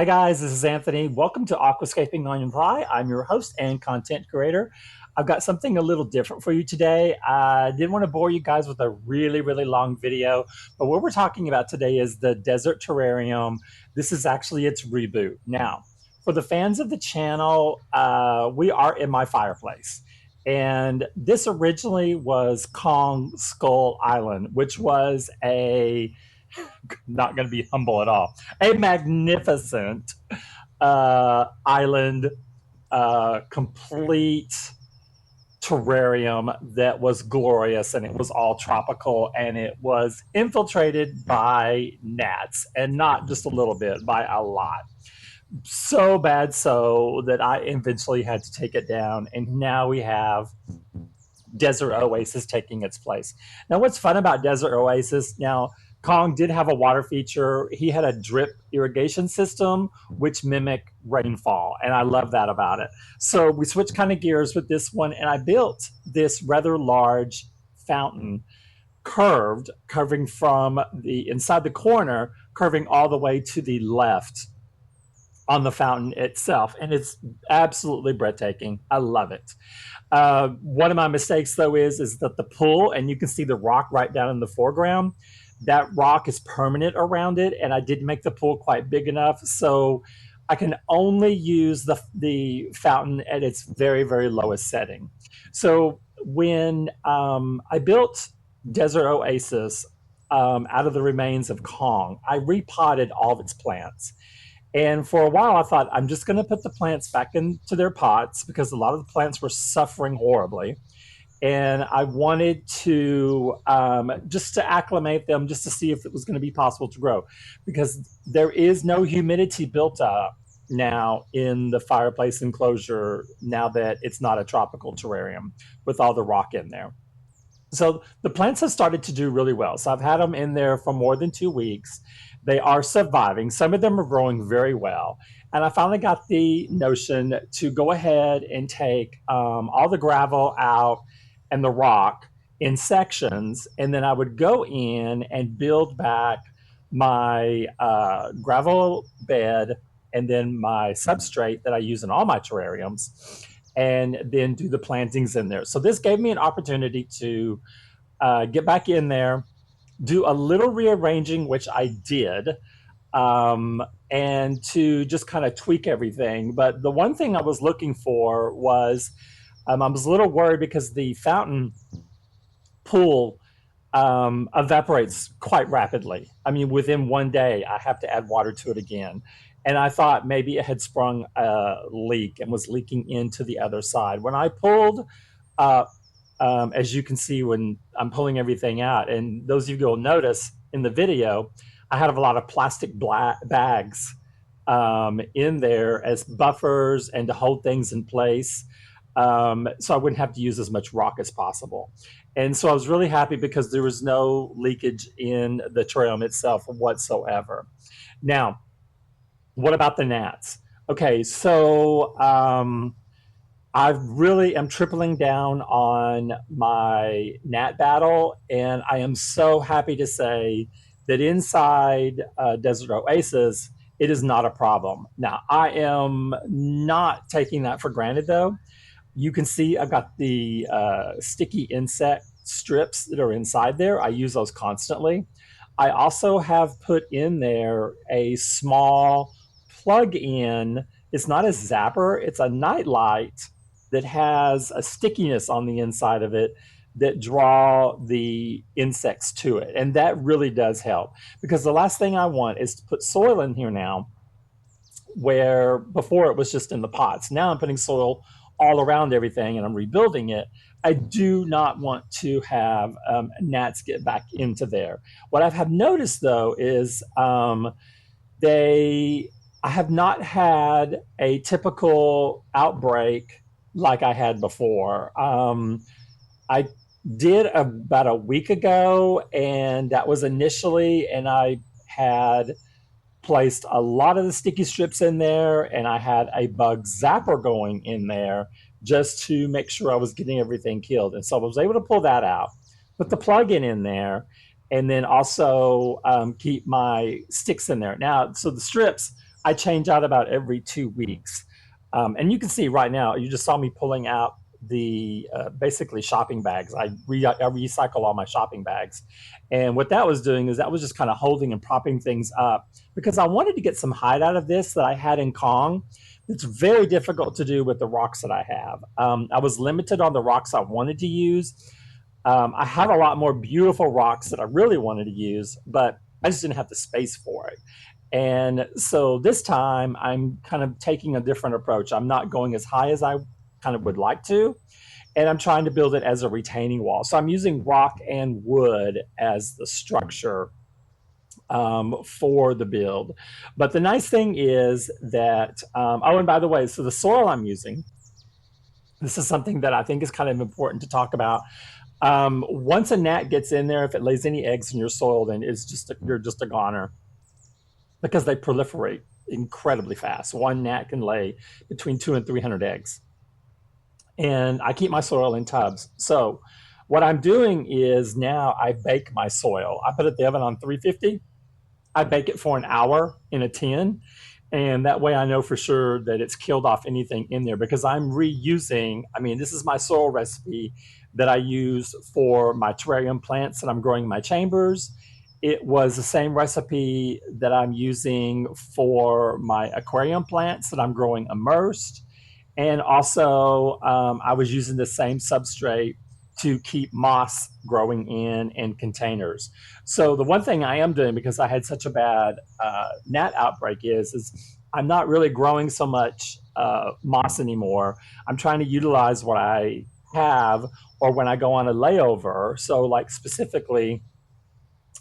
Hi guys, this is Anthony. Welcome to Aquascaping On The Fly. I'm your host and content creator. I've got something a little different for you today. I didn't want to bore you guys with a really long video, but what we're talking about today is the Desert Terrarium. This is actually its reboot. Now, for the fans of the channel, we are in my fireplace. And this originally was Kong Skull Island, which was not going to be humble at all, a magnificent island, complete terrarium that was glorious, and it was all tropical, and it was infiltrated by gnats, and not just a little bit, by a lot. So bad so that I eventually had to take it down, and now we have Desert Oasis taking its place. Now, what's fun about Desert Oasis, now, Kong did have a water feature. He had a drip irrigation system, which mimicked rainfall, and I love that about it. So we switched kind of gears with this one, and I built this rather large fountain, curving from the inside the corner, curving all the way to the left on the fountain itself, and it's absolutely breathtaking. I love it. One of my mistakes, though, is that the pool, and you can see the rock right down in the foreground, that rock is permanent around it, and I didn't make the pool quite big enough, so I can only use the fountain at its very lowest setting. So when I built Desert Oasis out of the remains of Kong, I repotted all of its plants. And for a while, I thought, I'm just going to put the plants back into their pots because a lot of the plants were suffering horribly. And I wanted to just to acclimate them, just to see if it was going to be possible to grow, because there is no humidity built up now in the fireplace enclosure now that it's not a tropical terrarium with all the rock in there. So the plants have started to do really well. So I've had them in there for more than 2 weeks. They are surviving. Some of them are growing very well. And I finally got the notion to go ahead and take all the gravel out and the rock in sections. And then I would go in and build back my gravel bed and then my substrate that I use in all my terrariums, and then do the plantings in there. So this gave me an opportunity to get back in there, do a little rearranging, which I did, and to just kind of tweak everything. But the one thing I was looking for was I was a little worried because the fountain pool evaporates quite rapidly. I mean, within one day, I have to add water to it again. And I thought maybe it had sprung a leak and was leaking into the other side. When I pulled, uh, as you can see when I'm pulling everything out, and those of you will notice in the video, I had a lot of plastic bags in there as buffers and to hold things in place, so I wouldn't have to use as much rock as possible. And so I was really happy because there was no leakage in the terrarium itself whatsoever. Now, what about the gnats? Okay, so I really am tripling down on my gnat battle, and I am so happy to say that inside Desert Oasis, it is not a problem. Now, I am not taking that for granted, though. You can see I've got the sticky insect strips that are inside there. I use those constantly. I also have put in there a small plug-in. It's not a zapper, it's a nightlight that has a stickiness on the inside of it that draw the insects to it. And that really does help, because the last thing I want is to put soil in here now, where before it was just in the pots. Now I'm putting soil all around everything and I'm rebuilding it. I do not want to have gnats get back into there. What I have noticed, though, is they I have not had a typical outbreak like I had before. I did about a week ago, and that was initially, and I had placed a lot of the sticky strips in there, and I had a bug zapper going in there just to make sure I was getting everything killed. And so I was able to pull that out, put the plug-in in there, and then also keep my sticks in there. Now, so the strips I change out about every 2 weeks. And you can see right now, you just saw me pulling out the basically shopping bags. I recycle all my shopping bags. And what that was doing is that was just kind of holding and propping things up because I wanted to get some height out of this that I had in Kong. It's very difficult to do with the rocks that I have. I was limited on the rocks I wanted to use. I have a lot more beautiful rocks that I really wanted to use, but I just didn't have the space for it. And so this time I'm kind of taking a different approach. I'm not going as high as I kind of would like to, and I'm trying to build it as a retaining wall. So I'm using rock and wood as the structure for the build. But the nice thing is that, oh, and by the way, so the soil I'm using, this is something that I think is kind of important to talk about. Once a gnat gets in there, if it lays any eggs in your soil, then you're just a goner because they proliferate incredibly fast. One gnat can lay between 200 and 300 eggs. And I keep my soil in tubs. So what I'm doing is now I bake my soil. I put it in the oven on 350. I bake it for an hour in a tin. And that way I know for sure that it's killed off anything in there because I'm reusing, I mean, this is my soil recipe that I use for my terrarium plants that I'm growing in my chambers. It was the same recipe that I'm using for my aquarium plants that I'm growing immersed. And also, I was using the same substrate to keep moss growing in containers. So the one thing I am doing because I had such a bad gnat outbreak is I'm not really growing so much moss anymore. I'm trying to utilize what I have or when I go on a layover. So like specifically,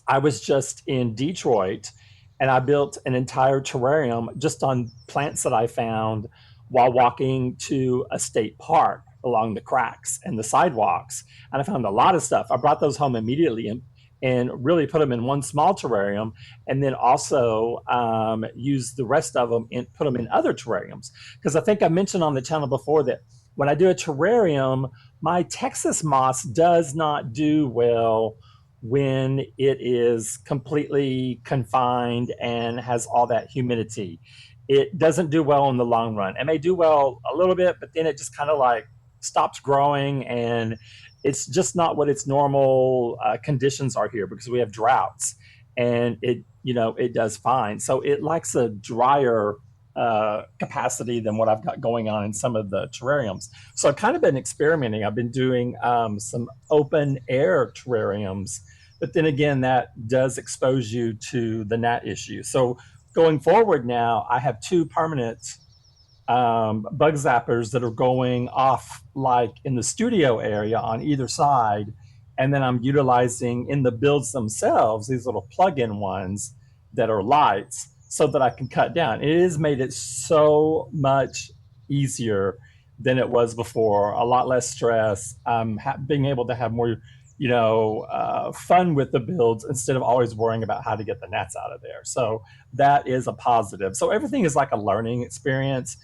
I was just in Detroit and I built an entire terrarium just on plants that I found while walking to a state park along the cracks and the sidewalks. And I found a lot of stuff. I brought those home immediately and really put them in one small terrarium and then also use the rest of them and put them in other terrariums. Because I think I mentioned on the channel before that when I do a terrarium, my Texas moss does not do well when it is completely confined and has all that humidity. It doesn't do well in the long run. It may do well a little bit, but then it just kind of like stops growing and it's just not what its normal conditions are here because we have droughts and it does fine. So it likes a drier capacity than what I've got going on in some of the terrariums. So I've kind of been experimenting. I've been doing some open air terrariums, but then again, that does expose you to the gnat issue. So going forward now, I have two permanent bug zappers that are going off like in the studio area on either side. And then I'm utilizing in the builds themselves these little plug-in ones that are lights so that I can cut down. It has made it so much easier than it was before, a lot less stress, being able to have more fun with the builds instead of always worrying about how to get the gnats out of there. So that is a positive. So everything is like a learning experience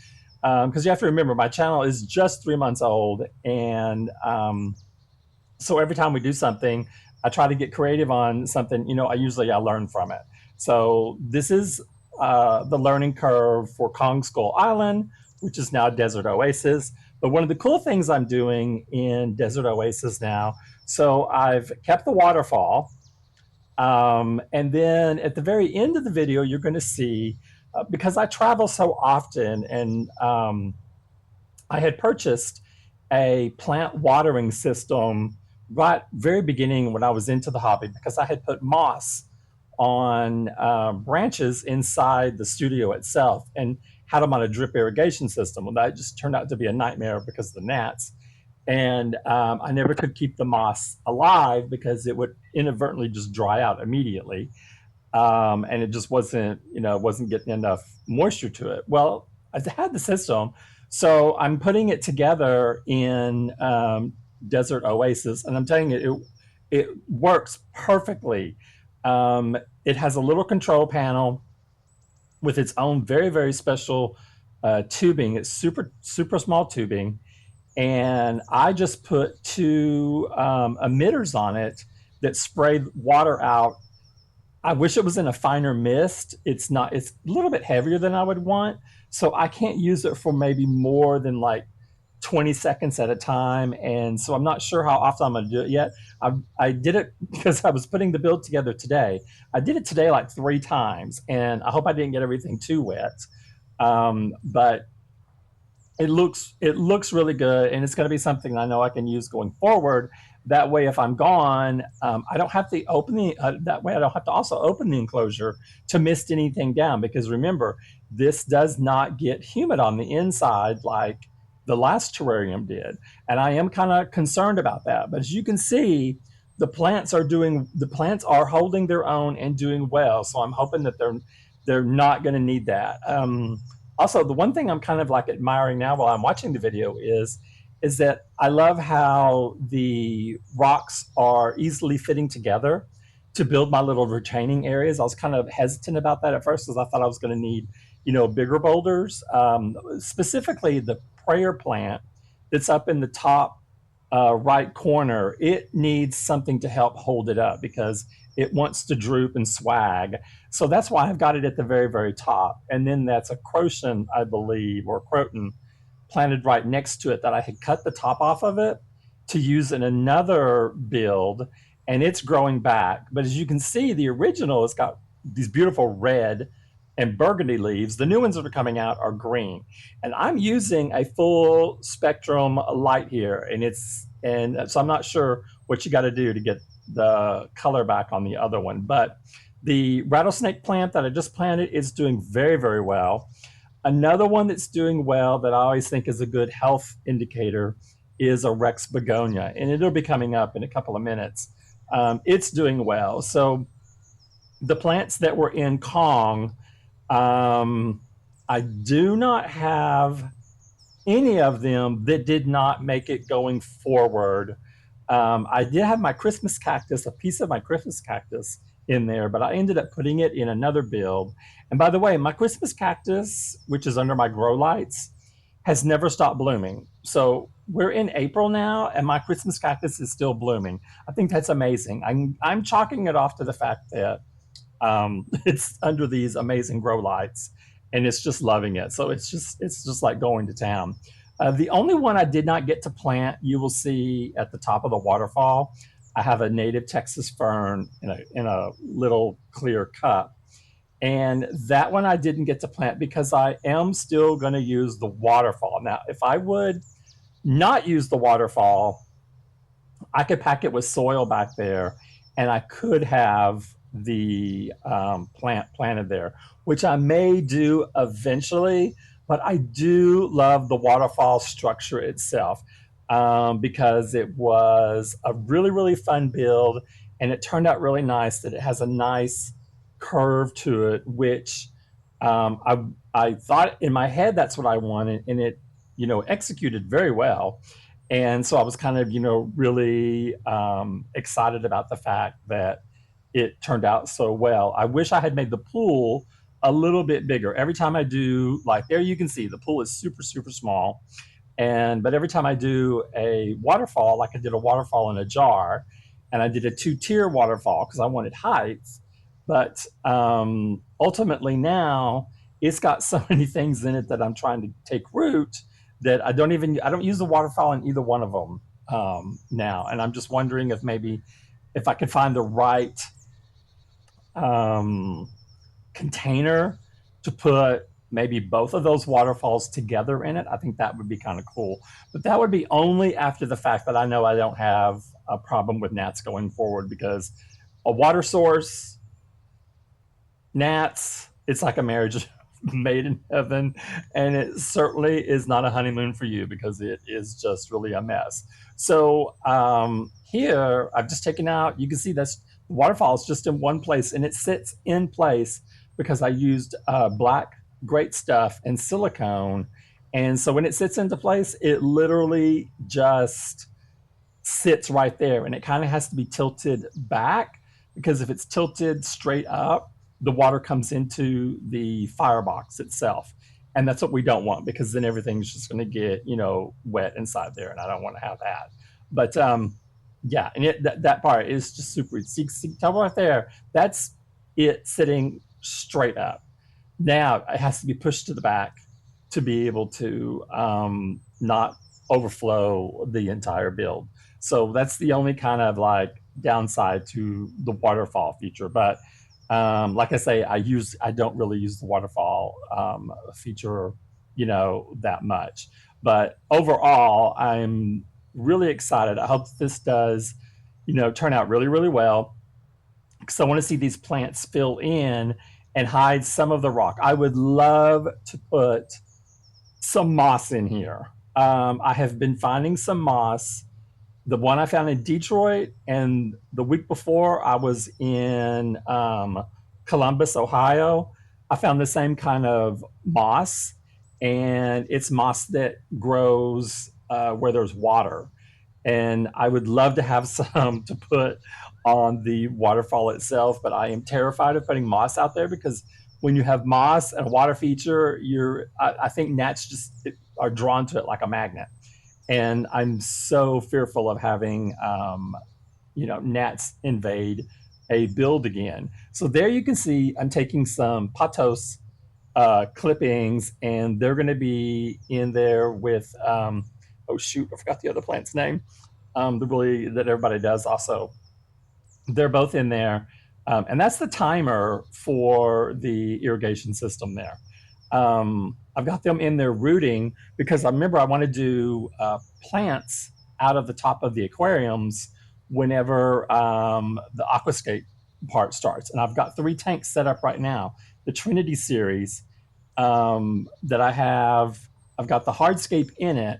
because you have to remember my channel is just 3 months old. And so every time we do something, I try to get creative on something, I learn from it. So this is the learning curve for Kong Skull Island, which is now Desert Oasis. But one of the cool things I'm doing in Desert Oasis now, so I've kept the waterfall. And then at the very end of the video, you're going to see, because I travel so often and I had purchased a plant watering system right very beginning when I was into the hobby because I had put moss on branches inside the studio itself and had them on a drip irrigation system. And that just turned out to be a nightmare because of the gnats. And I never could keep the moss alive because it would inadvertently just dry out immediately. And it just wasn't getting enough moisture to it. Well, I had the system, so I'm putting it together in Desert Oasis, and I'm telling you, it works perfectly. It has a little control panel with its own very, very special tubing. It's super, super small tubing. And I just put two emitters on it that spray water out I wish it was in a finer mist. It's not, it's a little bit heavier than I would want. So I can't use it for maybe more than like 20 seconds at a time. And so I'm not sure how often I'm going to do it yet. I did it because I was putting the build together today. I did it today like 3 times, and I hope I didn't get everything too wet. But it looks really good, and it's going to be something I know I can use going forward. That way, if I'm gone, I don't have to open the. That way, I don't have to also open the enclosure to mist anything down. Because remember, this does not get humid on the inside like the last terrarium did, and I am kind of concerned about that. But as you can see, the plants are holding their own and doing well. So I'm hoping that they're not going to need that. Also, the one thing I'm kind of like admiring now while I'm watching the video is that I love how the rocks are easily fitting together to build my little retaining areas. I was kind of hesitant about that at first because I thought I was going to need, bigger boulders. Specifically, the prayer plant that's up in the top right corner, it needs something to help hold it up because it wants to droop and swag. So that's why I've got it at the very, very top. And then that's a croton, I believe, or croton planted right next to it that I had cut the top off of it to use in another build, and it's growing back. But as you can see, the original has got these beautiful red and burgundy leaves. The new ones that are coming out are green. And I'm using a full spectrum light here, and so I'm not sure what you got to do to get the color back on the other one. But the rattlesnake plant that I just planted is doing very, very well. Another one that's doing well that I always think is a good health indicator is a Rex begonia, and it'll be coming up in a couple of minutes. It's doing well. So the plants that were in Kong, I do not have any of them that did not make it going forward. I did have my Christmas cactus, a piece of my Christmas cactus in there, but I ended up putting it in another build. And by the way, my Christmas cactus, which is under my grow lights, has never stopped blooming. So we're in April now, and my Christmas cactus is still blooming. I think that's amazing. I'm chalking it off to the fact that it's under these amazing grow lights, and it's just loving it. So it's just like going to town. The only one I did not get to plant, you will see at the top of the waterfall, I have a native Texas fern in a little clear cup. And that one I didn't get to plant because I am still going to use the waterfall. Now, if I would not use the waterfall, I could pack it with soil back there, and I could have the plant planted there, which I may do eventually. But I do love the waterfall structure itself, because it was a really, really fun build, and it turned out really nice. That it has a nice curve to it, which I thought in my head that's what I wanted, and it executed very well. And so I was kind of really excited about the fact that it turned out so well. I wish I had made the pool a little bit bigger. Every time I do, like there you can see the pool is super, super small. But every time I do a waterfall, like I did a waterfall in a jar, and I did a two-tier waterfall because I wanted heights. But ultimately now it's got so many things in it that I'm trying to take root that I don't use the waterfall in either one of them now. And I'm just wondering if maybe if I could find the right um, container to put maybe both of those waterfalls together in it. I think that would be kind of cool. But that would be only after the fact that I know I don't have a problem with gnats going forward, because a water source, gnats, it's like a marriage made in heaven, and it certainly is not a honeymoon for you because it is just really a mess. So here I've just taken out, you can see this waterfall is just in one place, and it sits in place because I used black great stuff and silicone. And so when it sits into place, it literally just sits right there, and it kind of has to be tilted back, because if it's tilted straight up, the water comes into the firebox itself, and that's what we don't want, because then everything's just going to get wet inside there, and I don't want to have that. But yeah, and that part is just super. See, tell right there, that's it sitting straight up. Now it has to be pushed to the back to be able to not overflow the entire build. So that's the only kind of like downside to the waterfall feature. But like I say, I don't really use the waterfall feature, that much. But overall, I'm really excited. I hope this does, turn out really, really well, because I want to see these plants fill in and hide some of the rock. I would love to put some moss in here. I have been finding some moss. The one I found in Detroit, and the week before I was in Columbus, Ohio. I found the same kind of moss, and it's moss that grows where there's water. And I would love to have some to put on the waterfall itself, but I am terrified of putting moss out there, because when you have moss and a water feature, I think gnats just are drawn to it like a magnet. And I'm so fearful of having gnats invade a build again. So there you can see I'm taking some pothos clippings, and they're going to be in there with oh shoot, I forgot the other plant's name. The really that everybody does also. They're both in there, and that's the timer for the irrigation system there. I've got them in there rooting, because I remember I want to do plants out of the top of the aquariums whenever the aquascape part starts. And I've got 3 tanks set up right now. The Trinity series that I have, I've got the hardscape in it.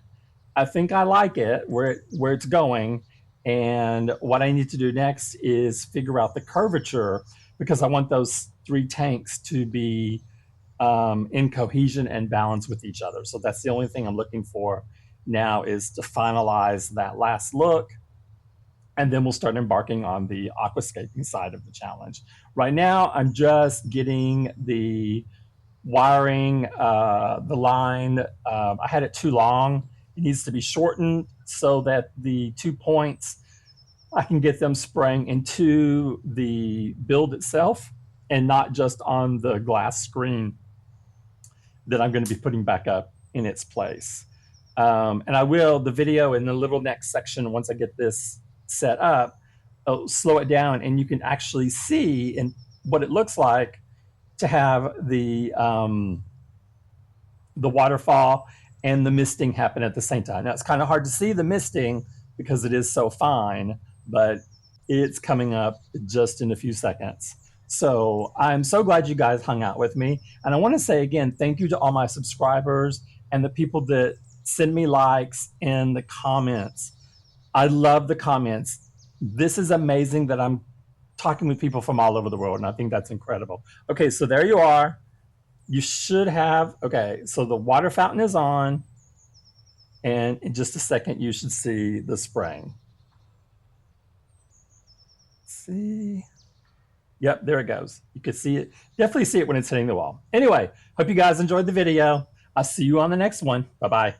I think I like it where it's going. And what I need to do next is figure out the curvature, because I want those 3 tanks to be in cohesion and balance with each other. So that's the only thing I'm looking for now, is to finalize that last look, and then we'll start embarking on the aquascaping side of the challenge. Right now, I'm just getting the wiring, the line. I had it too long. It needs to be shortened so that the 2 points, I can get them spraying into the build itself and not just on the glass screen that I'm going to be putting back up in its place. And I will, the video in the little next section, once I get this set up, I'll slow it down, and you can actually see in what it looks like to have the waterfall and the misting happen at the same time. Now, it's kind of hard to see the misting because it is so fine, but it's coming up just in a few seconds. So I'm so glad you guys hung out with me. And I want to say again, thank you to all my subscribers and the people that send me likes and the comments. I love the comments. This is amazing that I'm talking with people from all over the world, and I think that's incredible. Okay, so there you are. You should have, okay, so the water fountain is on, and in just a second, you should see the spraying. See? Yep, there it goes. You can see it. Definitely see it when it's hitting the wall. Anyway, hope you guys enjoyed the video. I'll see you on the next one. Bye-bye.